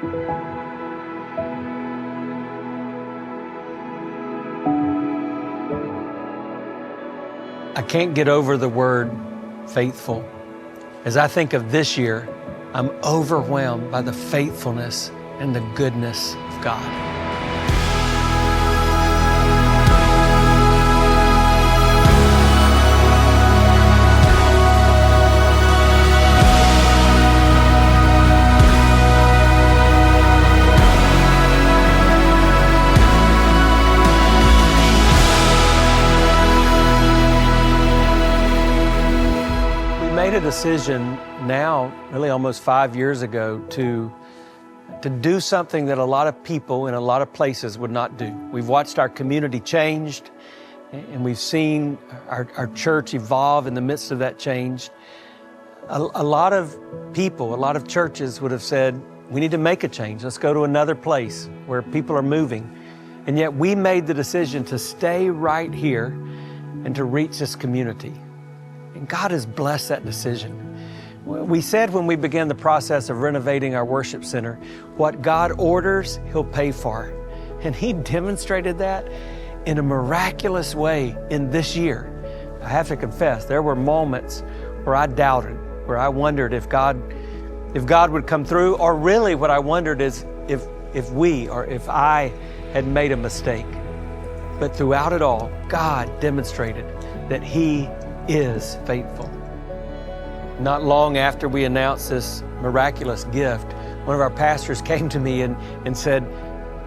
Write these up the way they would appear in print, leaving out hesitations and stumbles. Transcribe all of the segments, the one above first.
I can't get over the word faithful. As I think of this year, I'm overwhelmed by the faithfulness and the goodness of God. Made a decision now, really almost 5 years ago, to do something that a lot of people in a lot of places would not do. We've watched our community changed, and we've seen our church evolve in the midst of that change. A lot of people, a lot of churches would have said, we need to make a change. Let's go to another place where people are moving. And yet we made the decision to stay right here and to reach this community. And God has blessed that decision. We said when we began the process of renovating our worship center, what God orders, He'll pay for. And He demonstrated that in a miraculous way in this year. I have to confess, there were moments where I doubted, where I wondered if God would come through, or really what I wondered is if I had made a mistake. But throughout it all, God demonstrated that He is faithful. Not long after we announced this miraculous gift, one of our pastors came to me and said,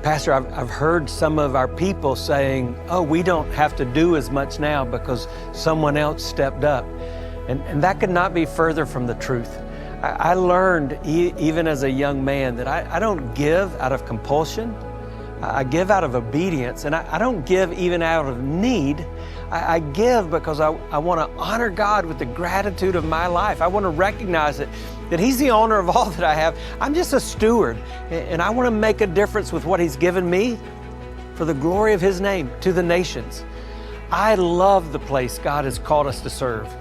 Pastor, I've heard some of our people saying, oh, we don't have to do as much now because someone else stepped up. And that could not be further from the truth. I learned even as a young man that I don't give out of compulsion. I give out of obedience, and I don't give even out of need. I give because I want to honor God with the gratitude of my life. I want to recognize that He's the owner of all that I have. I'm just a steward, and I want to make a difference with what He's given me for the glory of His name to the nations. I love the place God has called us to serve.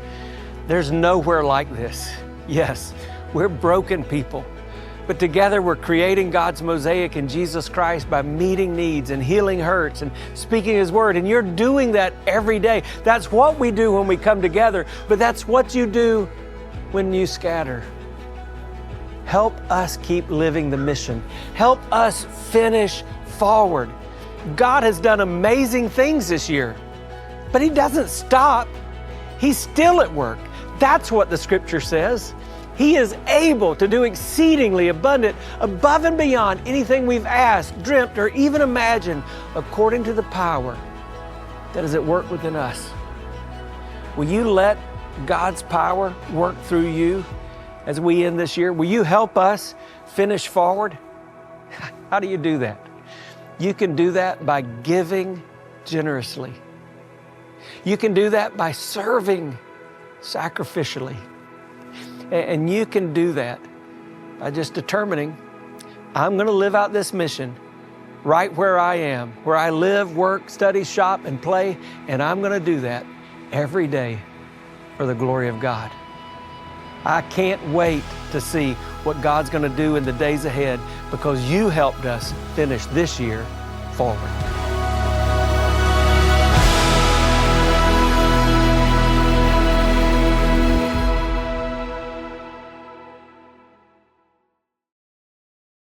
There's nowhere like this. Yes, we're broken people. But together we're creating God's mosaic in Jesus Christ by meeting needs and healing hurts and speaking His word. And you're doing that every day. That's what we do when we come together, but that's what you do when you scatter. Help us keep living the mission. Help us finish forward. God has done amazing things this year, but He doesn't stop. He's still at work. That's what the Scripture says. He is able to do exceedingly abundant, above and beyond anything we've asked, dreamt, or even imagined, according to the power that is at work within us. Will you let God's power work through you as we end this year? Will you help us finish forward? How do you do that? You can do that by giving generously. You can do that by serving sacrificially. And you can do that by just determining, I'm going to live out this mission right where I am, where I live, work, study, shop, and play, and I'm going to do that every day for the glory of God. I can't wait to see what God's going to do in the days ahead because you helped us finish this year forward.